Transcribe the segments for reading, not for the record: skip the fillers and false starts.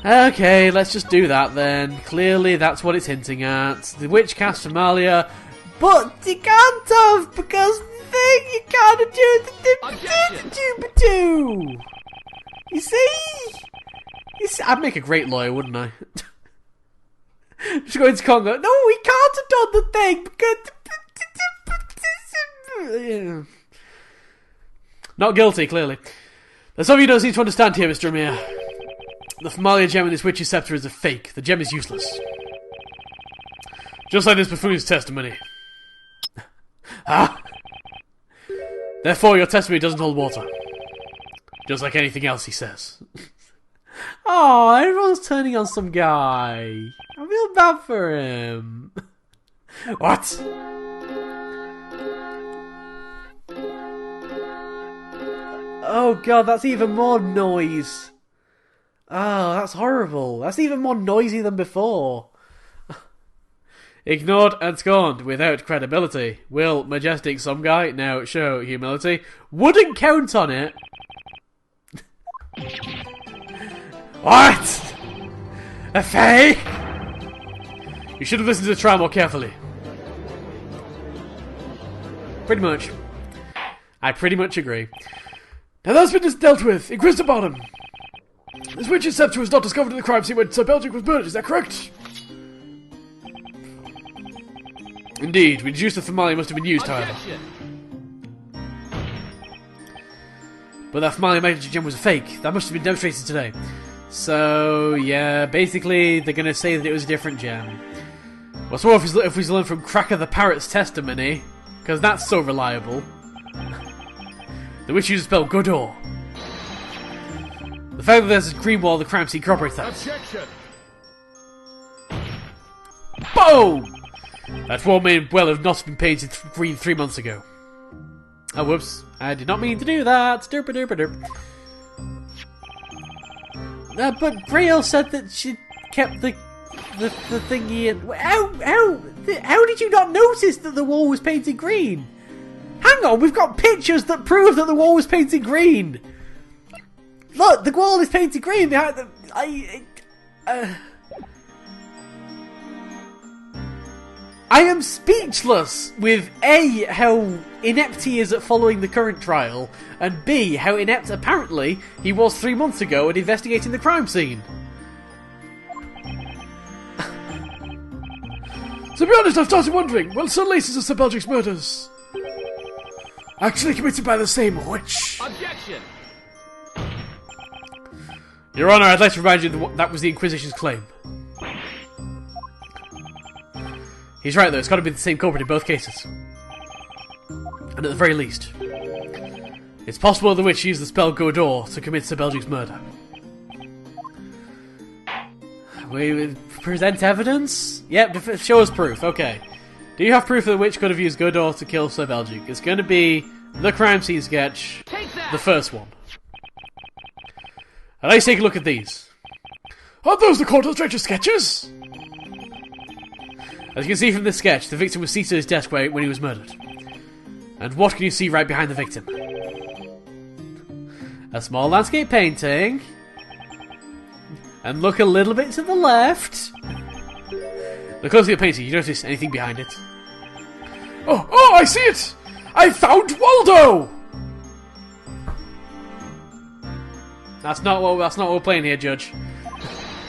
Okay, let's just do that then. Clearly that's what it's hinting at. The witch cast Amalia, but you can't have, because the thing you can't do the You see? I'd make a great lawyer, wouldn't I? Just go into Congo. No, we can't have done the thing because... Not guilty, clearly. There's something you don't seem to understand here, Mr. Amir. The Familiar gem in this witch's scepter is a fake. The gem is useless. Just like this buffoon's testimony. Therefore, your testimony doesn't hold water. Just like anything else he says. Oh, everyone's turning on some guy. I feel bad for him. What? Oh god, that's even more noise. Oh, that's horrible. That's even more noisy than before. Ignored and scorned without credibility. Will majestic some guy now show humility? Wouldn't count on it. What? A fake? You should have listened to the trial more carefully. Pretty much. I pretty much agree. Now that's been dealt with. Inquisitor Bottom. This witch's scepter was not discovered in the crime scene when Sir Belgic was murdered, is that correct? Indeed, we deduced the Familiar must have been used, however. But that Familiar magic gem was a fake. That must have been demonstrated today. So, yeah, basically, they're going to say that it was a different gem. What's more, if we learn from Cracker the Parrot's testimony, because that's so reliable. The witch used the spell Goddammit. The fact that there's a green wall, the crime scene corroborates that. Objection! Boom! That wall may well have not been painted green 3 months ago. Oh, whoops. I did not mean to do that. Derp. But Grail said that she kept the thingy in... How did you not notice that the wall was painted green? Hang on, we've got pictures that prove that the wall was painted green. Look, the wall is painted green. I am speechless with A, how inept he is at following the current trial, and B, how inept apparently he was 3 months ago at investigating the crime scene. To be honest, I've started wondering, well, some laces of Sir Belgic's murders actually committed by the same witch. Objection! Your Honour, I'd like to remind you that was the Inquisition's claim. He's right though, it's got to be the same culprit in both cases. And at the very least, it's possible the witch used the spell Goddammit to commit Sir Belgic's murder. We present evidence? Yep, show us proof, okay. Do you have proof that the witch could have used Goddammit to kill Sir Belgic? It's going to be the crime scene sketch, the first one. And let's take a look at these. Are those the court illustrator sketches? As you can see from this sketch, the victim was seated at his desk when he was murdered. And what can you see right behind the victim? A small landscape painting. And look a little bit to the left. Look closely at the painting, you notice anything behind it? Oh, I see it! I found Waldo! That's not what we're playing here, Judge.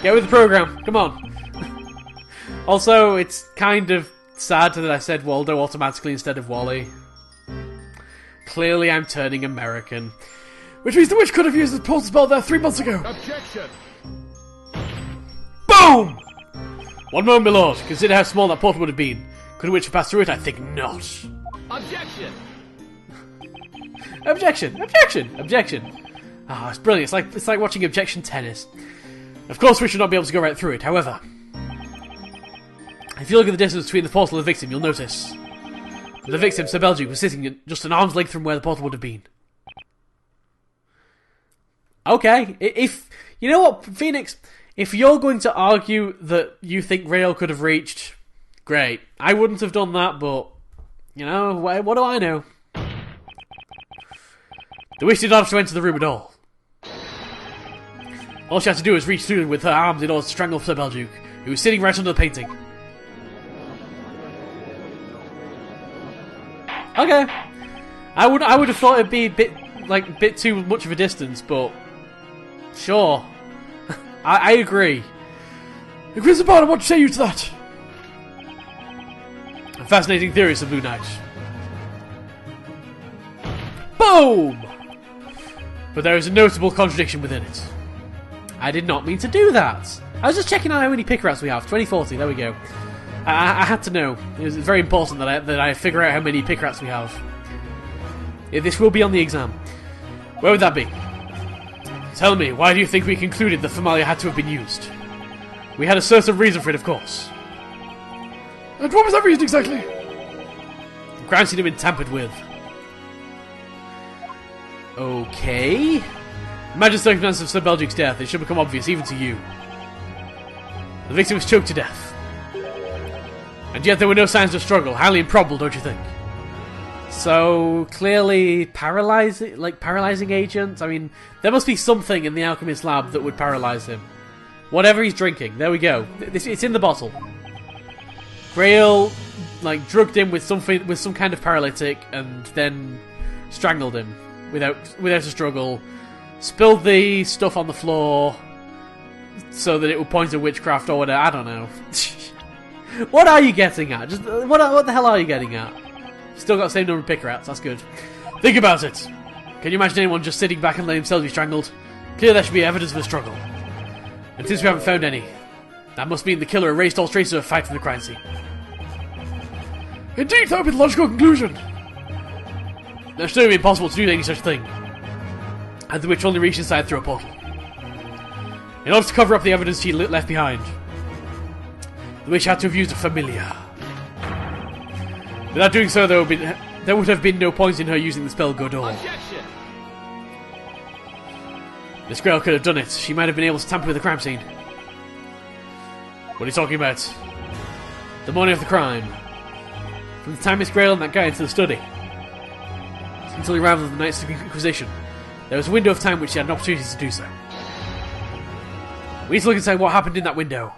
Get with the program, come on. Also, it's kind of sad that I said Waldo automatically instead of Wally. Clearly I'm turning American. Which means the witch could have used the portal spell there 3 months ago. Objection! Boom! One moment, my lord. Consider how small that portal would have been. Could a witch have passed through it? I think not. Objection! Objection! Ah, it's brilliant. It's like watching objection tennis. Of course we should not be able to go right through it, however. If you look at the distance between the portal and the victim, you'll notice that the victim, Sir Belgic, was sitting at just an arm's length from where the portal would have been. Okay, if... You know what, Phoenix? If you're going to argue that you think Rail could have reached, great. I wouldn't have done that, but... You know, what do I know? The witch did not have to enter the room at all. All she had to do was reach through with her arms in order to strangle Sir Belduke, who was sitting right under the painting. Okay. I would have thought it'd be a bit too much of a distance, but sure. I agree. Inquisitor Barnum, what say you to that? A fascinating theory, Sir Blue Knight. Boom! But there is a notable contradiction within it. I did not mean to do that. I was just checking out how many pick rats we have. 2040, there we go. I had to know. It was very important that I figure out how many pick rats we have. This will be on the exam. Where would that be? Tell me, why do you think we concluded the Familiar had to have been used? We had a certain reason for it, of course. And what was that reason exactly? The crime scene had been tampered with. Okay. Imagine the circumstances of Sir Belduke's death. It should become obvious, even to you. The victim was choked to death. And yet there were no signs of struggle. Highly improbable, don't you think? So, clearly paralyzing agent? I mean, there must be something in the alchemist lab that would paralyze him. Whatever he's drinking. There we go. It's in the bottle. Grail, drugged him with some kind of paralytic and then strangled him without a struggle. Spilled the stuff on the floor so that it would point to witchcraft or whatever. I don't know. What are you getting at? Just what the hell are you getting at? Still got the same number of pick rats. That's good. Think about it. Can you imagine anyone just sitting back and letting themselves be strangled? Clearly there should be evidence of a struggle. And since we haven't found any, that must mean the killer erased all traces of a fight from the crime scene. Indeed, that would be the logical conclusion. Now, surely it would be impossible to do any such thing. And the witch only reached inside through a portal. In order to cover up the evidence she left behind, the witch had to have used a familiar. Without doing so, there would have been no point in her using the spell Goddammit. This girl could have done it. She might have been able to tamper with the crime scene. What are you talking about? The morning of the crime. From the time Miss Grail and that guy entered the study until the arrival of the Knights of the Inquisition, there was a window of time which she had an opportunity to do so. We need to look inside what happened in that window.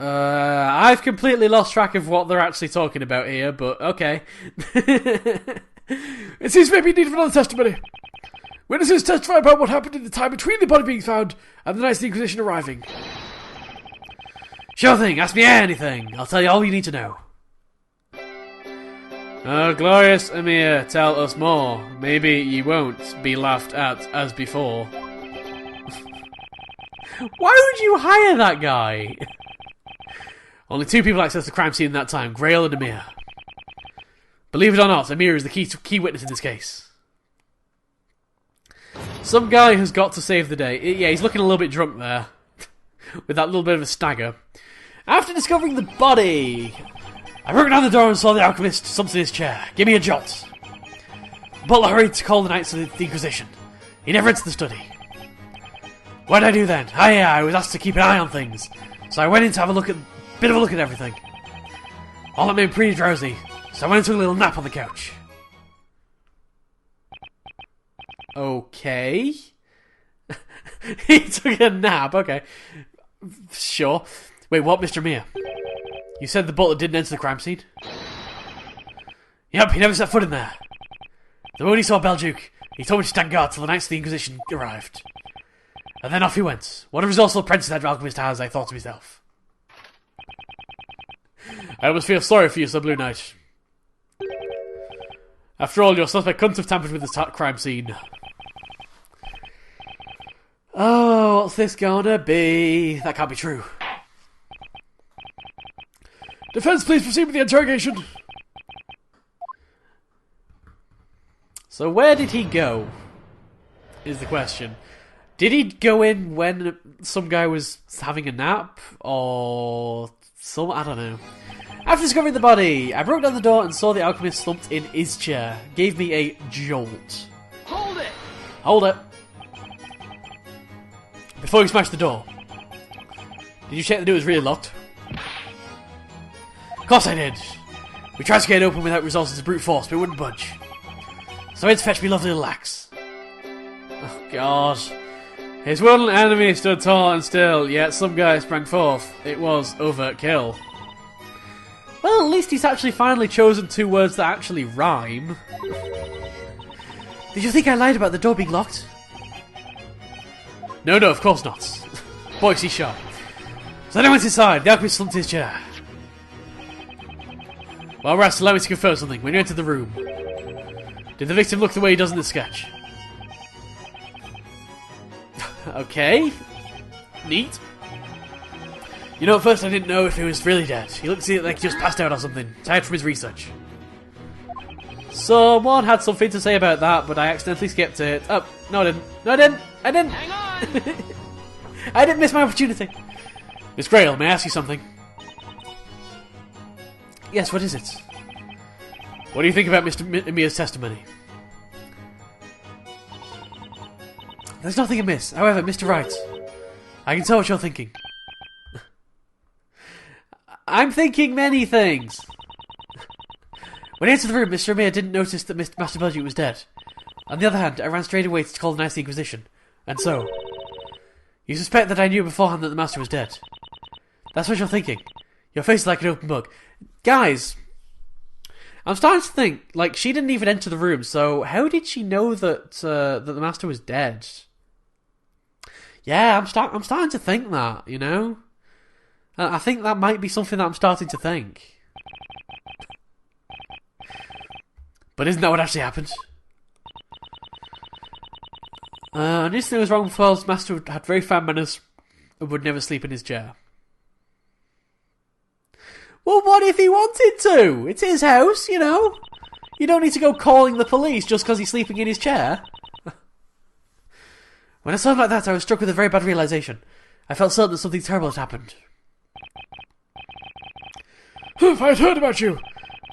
I've completely lost track of what they're actually talking about here, but okay. It seems maybe in need of another testimony. Witnesses testify about what happened in the time between the body being found and the Knights of the Inquisition arriving. Sure thing, ask me anything. I'll tell you all you need to know. Oh, glorious Emir, tell us more. Maybe you won't be laughed at as before. Why would you hire that guy? Only two people accessed the crime scene in that time, Grail and Emir. Believe it or not, Emir is the key witness in this case. Some guy has got to save the day. Yeah, he's looking a little bit drunk there. With that little bit of a stagger. After discovering the body, I broke down the door and saw the alchemist slumped in his chair. Give me a jolt. Butler hurried to call the Knights of the Inquisition. He never entered the study. What did I do then? I was asked to keep an eye on things. So I went in to have a bit of a look at everything. All that made me pretty drowsy, so I went and took a little nap on the couch. Okay. He took a nap, okay. Sure. Wait, what, Mr. Mir? You said the butler didn't enter the crime scene? Yep, he never set foot in there. The moment he saw Belduke, he told me to stand guard till the Knights of the Inquisition arrived. And then off he went. What a resourceful apprentice that alchemist has, I thought to myself. I almost feel sorry for you, Sir Blue Knight. After all, your suspect couldn't have tampered with the crime scene. Oh, what's this gonna be? That can't be true. Defense, please proceed with the interrogation. So where did he go? Is the question. Did he go in when some guy was having a nap? Or some... I don't know. After discovering the body, I broke down the door and saw the alchemist slumped in his chair. Gave me a jolt. Hold it! Hold it. Before you smashed the door, did you check that it was really locked? Of course I did. We tried to get it open without resorting to brute force, but it wouldn't budge. So I had to fetch me lovely little axe. Oh, God. His one enemy stood tall and still, yet some guy sprang forth. It was overkill. Well, at least he's actually finally chosen 2 words that actually rhyme. Did you think I lied about the door being locked? No, of course not. Boys, he's shy. So then I went inside. The alchemist slumped his chair. Well, Rast, allow me to confirm something. When you entered the room, did the victim look the way he does in the sketch? Okay. Neat. You know, at first I didn't know if he was really dead. He looked like he just passed out or something, tired from his research. Someone had something to say about that, but I accidentally skipped it. Oh, no I didn't. No I didn't! I didn't! Hang on! I didn't miss my opportunity! Miss Grail, may I ask you something? Yes, what is it? What do you think about Mr. Emiya's testimony? There's nothing amiss. However, Mr. Wright, I can tell what you're thinking. I'm thinking many things. When I entered the room, Mr. Emiya didn't notice that Master Belgium was dead. On the other hand, I ran straight away to call the Nice Inquisition. And so, you suspect that I knew beforehand that the Master was dead. That's what you're thinking. Your face is like an open book. Guys, I'm starting to think, like, she didn't even enter the room, so how did she know that that the Master was dead? Yeah, I'm starting to think that, you know? I think that might be something that I'm starting to think. But isn't that what actually happened? I knew something was wrong with Wells' Master had very fine manners and would never sleep in his chair. Well, what if he wanted to? It's his house, you know? You don't need to go calling the police just because he's sleeping in his chair. When I saw him like that, I was struck with a very bad realization. I felt certain that something terrible had happened. I had heard about you.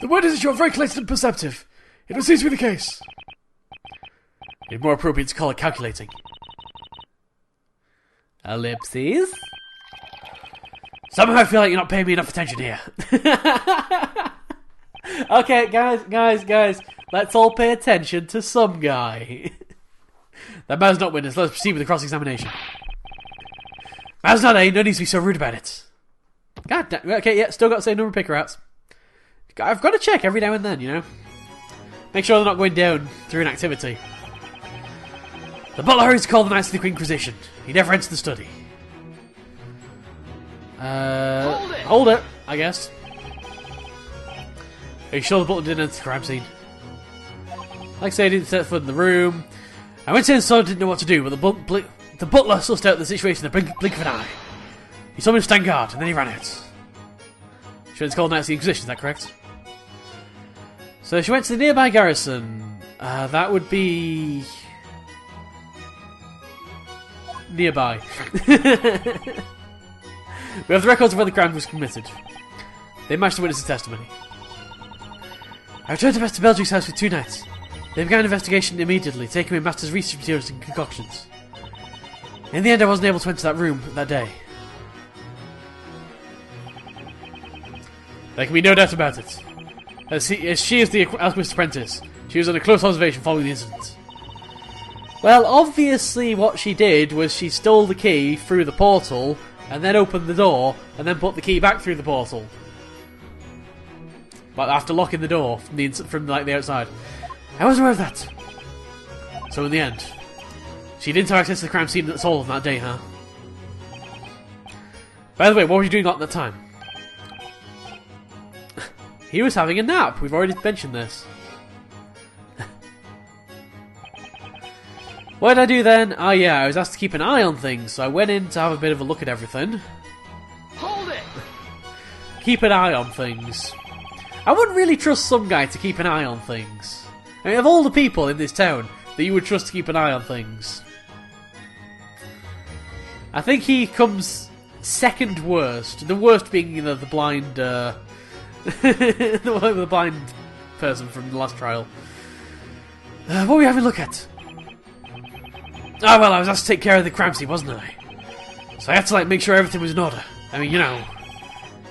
The word is that you're very collected and perceptive. It would seem to be the case. It's more appropriate to call it calculating. Ellipses? Somehow I feel like you're not paying me enough attention here. Okay, guys, let's all pay attention to some guy. That man's not witness. Let's proceed with the cross-examination. Man's not A. No need to be so rude about it. God damn. Okay, yeah, still got the same number of picker outs. I've got to check every now and then, you know. Make sure they're not going down through an activity. The butler hurries to call the Knights of the Inquisition. He never entered the study. Hold it, I guess. Are you sure the butler didn't enter the crime scene? Like I say, I didn't set foot in the room. I went in and saw I didn't know what to do, but the butler sussed out the situation in the blink of an eye. He told me to stand guard, and then he ran out. She went to call the Knights of the Inquisition, is that correct? So she went to the nearby garrison. That would be... nearby. We have the records of where the crime was committed. They matched the witness's testimony. I returned to Master Belgium's house with 2 knights. They began an investigation immediately, taking away Master's research materials and concoctions. In the end, I wasn't able to enter that room that day. There can be no doubt about it. As she is the alchemist's apprentice, she was under close observation following the incident. Well, obviously what she did was she stole the key through the portal, and then opened the door, and then put the key back through the portal. But after locking the door from the outside. I wasn't aware of that. So in the end, she didn't have access to the crime scene at all on that day, huh? By the way, what were you doing at that time? He was having a nap. We've already mentioned this. What did I do then? Ah, yeah, I was asked to keep an eye on things, so I went in to have a bit of a look at everything. Hold it! Keep an eye on things. I wouldn't really trust some guy to keep an eye on things. I mean, of all the people in this town that you would trust to keep an eye on things, I think he comes second worst. The worst being, you know, the blind, the blind person from the last trial. What were we having a look at? Ah, well, I was asked to take care of the crime scene, wasn't I? So I had to, like, make sure everything was in order. I mean, you know,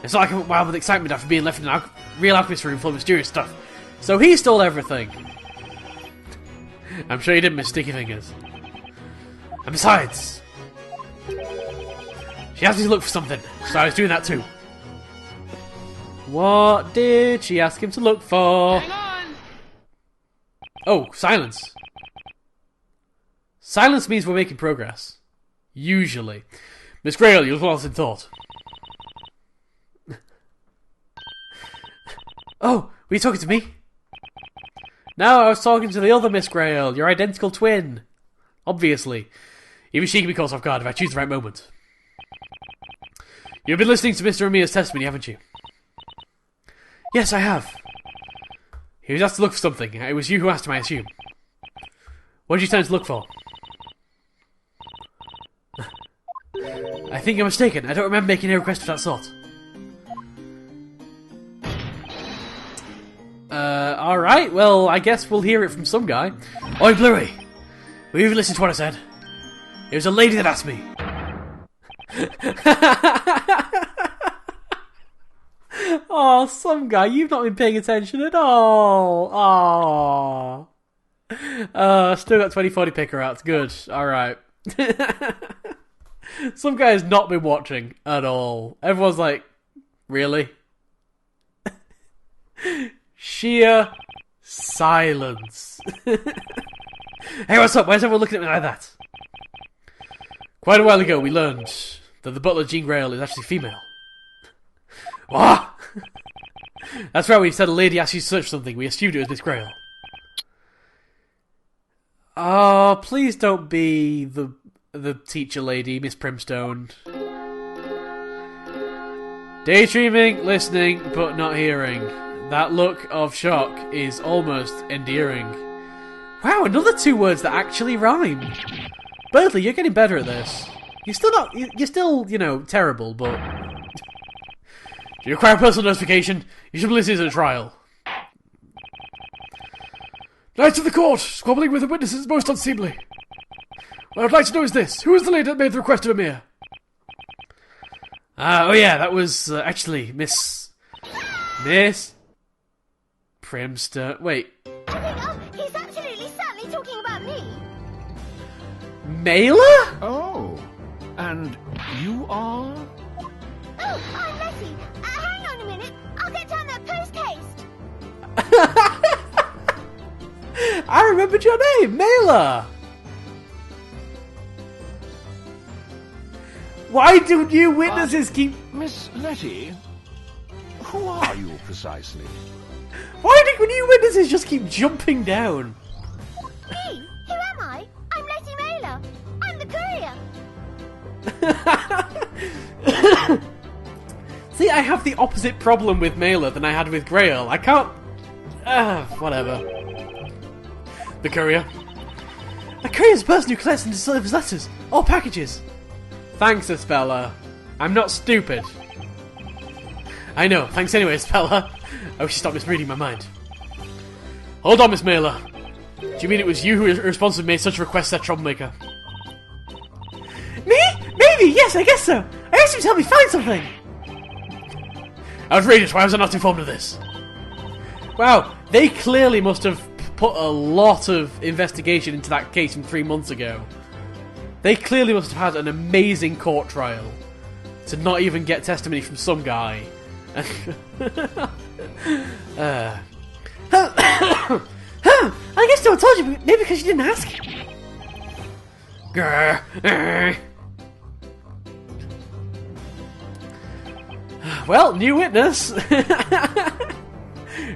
it's not like I went wild with excitement after being left in a real alchemist room full of mysterious stuff. So he stole everything. I'm sure he didn't miss sticky fingers. And besides, she asked me to look for something, so I was doing that too. What did she ask him to look for? Hang on! Oh, silence. Silence means we're making progress. Usually. Miss Grail, you look lost in thought. Oh, were you talking to me? No, I was talking to the other Miss Grail, your identical twin. Obviously. Even she can be caught off guard if I choose the right moment. You've been listening to Mr. Amir's testimony, haven't you? Yes, I have. He was asked to look for something. It was you who asked him, I assume. What did you tell him to look for? I think you're mistaken. I don't remember making a request of that sort. Alright, well, I guess we'll hear it from some guy. Oi, Bluey! Will you even listen to what I said? It was a lady that asked me. Oh, some guy, you've not been paying attention at all. Oh. Still got 2040 picker outs. Good. Alright. Some guy has not been watching at all. Everyone's like, really? Sheer silence. Hey, what's up? Why is everyone looking at me like that? Quite a while ago, we learned that the butler Jean Grail is actually female. What? That's right, we said a lady asked you to search something. We assumed it was Miss Grail. Oh, please don't be the teacher lady, Miss Primstone. Daydreaming, listening, but not hearing. That look of shock is almost endearing. Wow, another 2 words that actually rhyme. Birdley, you're getting better at this. You're still, you know, terrible, but... Do you require personal notification? You should be listening to the trial. Knights of the court, squabbling with the witnesses is most unseemly. What I'd like to know is this. Who is the lady that made the request of Amir? Oh yeah, that was actually Miss Primstone. Wait. He's absolutely certainly talking about me. Mailer? Oh, and you are? Oh, I'm Letty. Hang on a minute. I'll get down that post haste. I remembered your name, Mailer. Why do new witnesses keep... Miss Letty? Who are you precisely? Why do new witnesses just keep jumping down? Me? Who am I? I'm Letty Mailer. I'm the courier. See, I have the opposite problem with Mailer than I had with Grail. I can't... whatever. The courier. A courier is a person who collects and delivers letters or packages. Thanks, Espella. I'm not stupid. I know. Thanks anyway, Espella. I wish you stopped misreading my mind. Hold on, Miss Mailer. Do you mean it was you who responsibly made such a request, that troublemaker? Me? Maybe, yes, I guess so. I asked him to help me find something. Outrageous, why was I not informed of this? Wow, they clearly must have put a lot of investigation into that case from 3 months ago. They clearly must have had an amazing court trial to not even get testimony from some guy. I guess no one told you, maybe because you didn't ask. Well, new witness.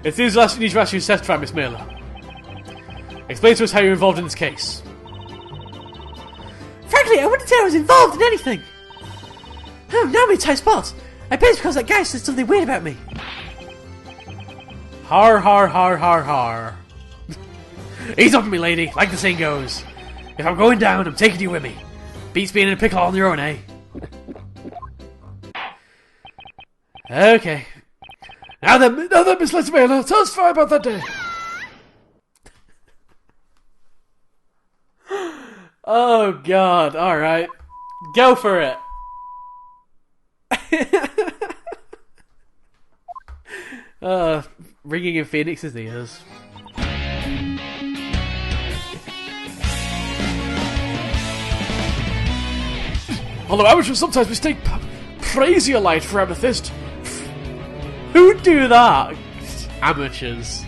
It seems you need to ask you to testify, Miss Mailer. Explain to us how you're involved in this case. Frankly, I wouldn't say I was involved in anything. Oh, now I'm in a tight spot. I bet it's because that guy said something weird about me. Har har har har har. Ease up on me, lady, like the saying goes. If I'm going down, I'm taking you with me. Beats being in a pickle on your own, eh? Okay. Now then, Miss Letty Mailer, testify about that day. Oh god, alright. Go for it. Ringing in Phoenix's ears. Although amateurs sometimes mistake prasiolite for amethyst. Who'd do that? Amateurs.